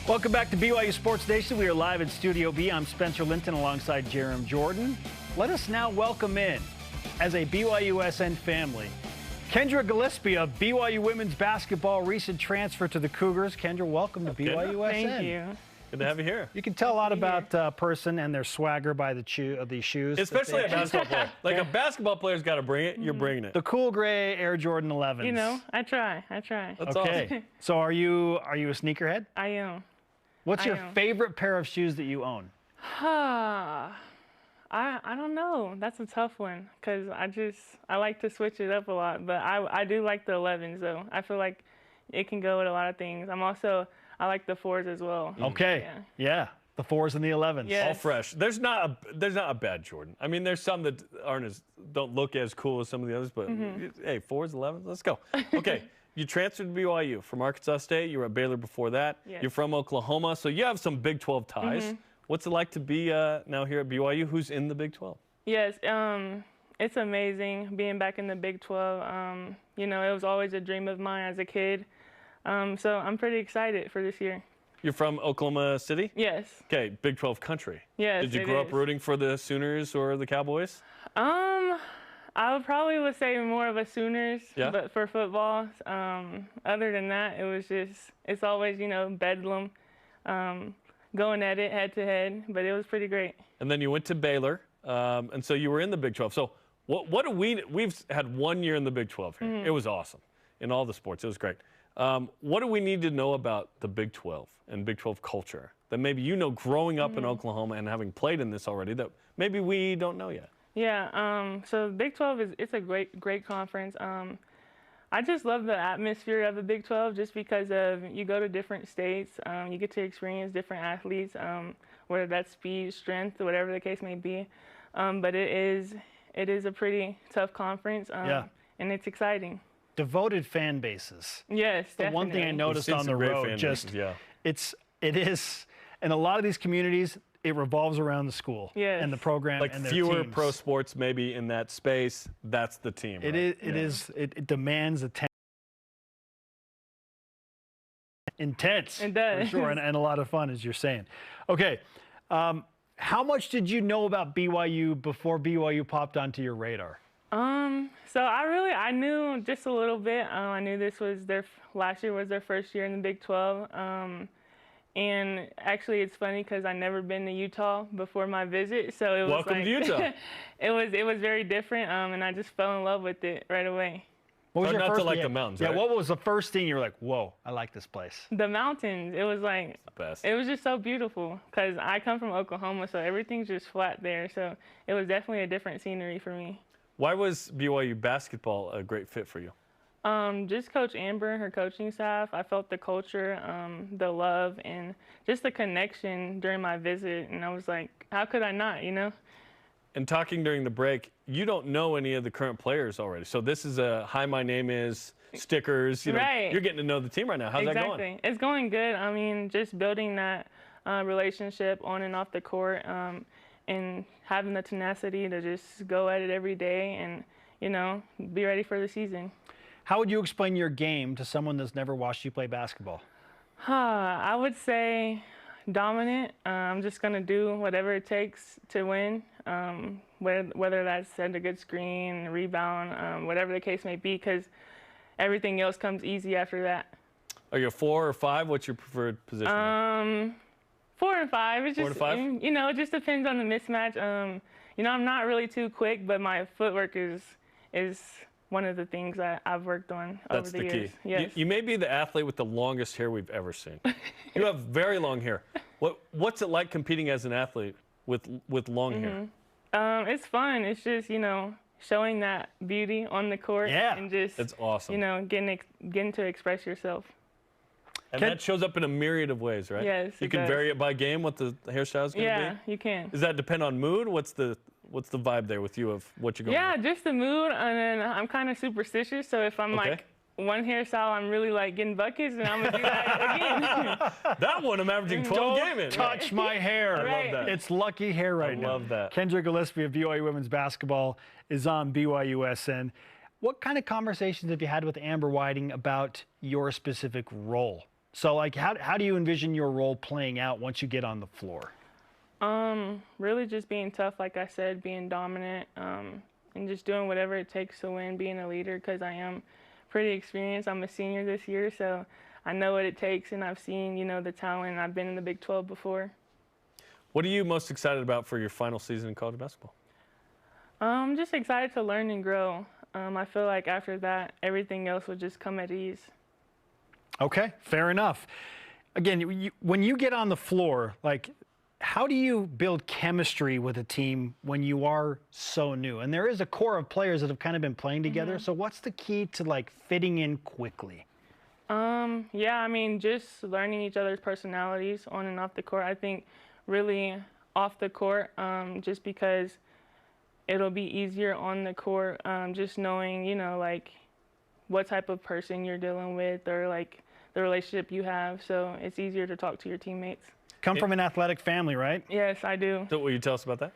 Welcome back to BYU Sports Nation. We are live in Studio B. I'm Spencer Linton alongside Jarom Jordan. Let us now welcome in, as a BYUSN family, Kendra Gillispie of BYU women's basketball, recent transfer to the Cougars. Kendra, welcome to BYUSN. Thank you. Good to have you here. You can tell a lot about a person and their swagger by these shoes. Especially a basketball player. Like a basketball player's got to bring it, you're bringing it. The cool gray Air Jordan 11s. You know, I try. That's okay. awesome. So are you a sneakerhead? I am. What's your favorite pair of shoes that you own? I don't know. That's a tough one because I like to switch it up a lot. But I do like the 11s though. I feel like it can go with a lot of things. I like the 4s as well. Okay. Yeah. The 4s and the 11s. Yes. All fresh. There's not a bad Jordan. I mean, there's some that don't look as cool as some of the others, but hey, 4s, 11s, let's go. Okay. You transferred to BYU from Arkansas State. You were at Baylor before that. Yes. You're from Oklahoma, so you have some Big 12 ties. What's it like to be now here at BYU? Who's in the Big 12? Yes, it's amazing being back in the Big 12. You know, it was always a dream of mine as a kid. So I'm pretty excited for this year. You're from Oklahoma City? Yes. Okay, Big 12 country. Yes. Did you grow up rooting for the Sooners or the Cowboys? I would say more of a Sooners, yeah. But for football, other than that, it's always, you know, bedlam, going at it head to head, but it was pretty great. And then you went to Baylor, and so you were in the Big 12. So what do we've had 1 year in the Big 12 here. It was awesome in all the sports. It was great. What do we need to know about the Big 12 and Big 12 culture that maybe you know growing up in Oklahoma and having played in this already that maybe we don't know yet? Yeah, so Big 12 it's a great conference. I just love the atmosphere of the Big 12 just because you go to different states, you get to experience different athletes, whether that's speed, strength, whatever the case may be. But it is a pretty tough conference, and it's exciting. Devoted fan bases. Yes, the definitely. one thing I noticed on the road, it is, in a lot of these communities, it revolves around the school and the program, like and their fewer teams. Pro sports maybe in that space. That's the team. It is. It demands attention. Intense. It does. For sure, and a lot of fun, as you're saying. Okay, how much did you know about BYU before BYU popped onto your radar? So I knew just a little bit. I knew last year was their first year in the Big 12. And actually, it's funny because I've never been to Utah before my visit, so it was welcome to Utah. it was very different, and I just fell in love with it right away. What was your not first, to like the mountains, right? Yeah, what was the first thing you were like, whoa, I like this place? The mountains. It was like it's the best. It was just so beautiful because I come from Oklahoma, so everything's just flat there. So it was definitely a different scenery for me. Why was BYU basketball a great fit for you? Just Coach Amber, her coaching staff. I felt the culture, the love, and just the connection during my visit. And I was like, how could I not, you know? And talking during the break, you don't know any of the current players already. So this is a hi, my name is stickers. You know, right. You're getting to know the team right now. How's that going? Exactly. It's going good. I mean, just building that relationship on and off the court, and having the tenacity to just go at it every day and, you know, be ready for the season. How would you explain your game to someone that's never watched you play basketball? I would say dominant. I'm just going to do whatever it takes to win, whether that's send a good screen, rebound, whatever the case may be, because everything else comes easy after that. Are you a 4 or 5? What's your preferred position? 4 and 5. It's 4 just, to 5? you know, it just depends on the mismatch. You know, I'm not really too quick, but my footwork is one of the things I've worked on over the years. That's the key. Yes. You may be the athlete with the longest hair we've ever seen. You have very long hair. What's it like competing as an athlete with long hair? It's fun. It's just, you know, showing that beauty on the court and just, it's awesome. You know, getting to express yourself. And that shows up in a myriad of ways, right? Yes, you can vary it by game what the hairstyle is going to be? Yeah, you can. Does that depend on mood? What's the vibe there with you of what you're going with? Yeah, just the mood, and then I'm kind of superstitious, so if I'm like one hairstyle, I'm really like getting buckets, and I'm going to do that again. That one, I'm averaging 12 game in. Touch my hair. Right. I love that. It's lucky hair right now. I love that. Kendra Gillispie of BYU women's basketball is on BYUSN. What kind of conversations have you had with Amber Whiting about your specific role? So, like, how do you envision your role playing out once you get on the floor? Really just being tough, like I said, being dominant, and just doing whatever it takes to win, being a leader, because I am pretty experienced. I'm a senior this year, so I know what it takes, and I've seen, the talent. I've been in the Big 12 before. What are you most excited about for your final season in college basketball? I'm just excited to learn and grow. I feel like after that, everything else will just come at ease. Okay, fair enough. Again, when you get on the floor, like, how do you build chemistry with a team when you are so new? And there is a core of players that have kind of been playing together. So what's the key to, like, fitting in quickly? Yeah, I mean, just learning each other's personalities on and off the court. I think really off the court, just because it'll be easier on the court, just knowing, like, what type of person you're dealing with, or, like, the relationship you have. So it's easier to talk to your teammates. Come from an athletic family, right? Yes, I do. So will you tell us about that?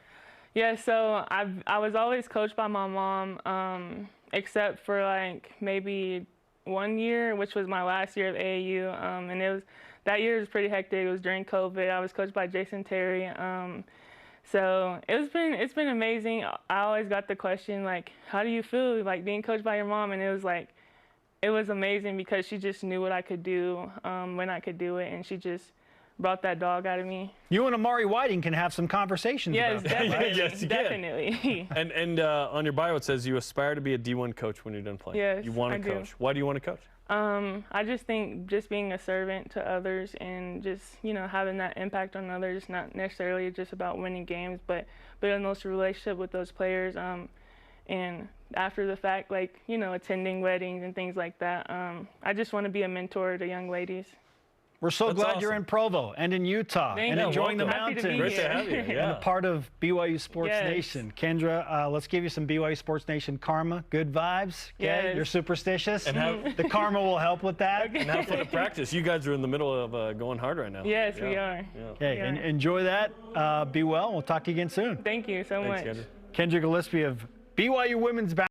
Yeah, so I was always coached by my mom, except for, like, maybe 1 year, which was my last year of AAU, and that year was pretty hectic. It was during COVID. I was coached by Jason Terry, so it's been amazing. I always got the question, like, how do you feel, like, being coached by your mom? And it was amazing, because she just knew what I could do when I could do it, and she just brought that dog out of me. You and Amari Whiting can have some conversations yes, about that. definitely, Yes, you definitely. And on your bio it says you aspire to be a D1 coach when you're done playing. Yes, you want I to do. coach. Why do you want to coach? I just think just being a servant to others, and just, having that impact on others, not necessarily just about winning games, but building those relationships with those players, and after the fact, like, attending weddings and things like that. I just want to be a mentor to young ladies. We're so That's glad awesome. you're in Provo and in Utah Thank and you. enjoying the Happy to be mountains. Great to here. have you. And a Yeah. part of BYU Sports Yes. Nation. Kendra, let's give you some BYU Sports Nation karma, good vibes. Okay? Yes. You're superstitious. And have- the karma will help with that. Okay. And have fun at practice. You guys are in the middle of going hard right now. Yes, Yeah. we are. Yeah. Okay, Yeah. and enjoy that. Be well. We'll talk to you again soon. Thank you so Thanks, much. Kendra. Kendra Gillispie of BYU Women's Basketball.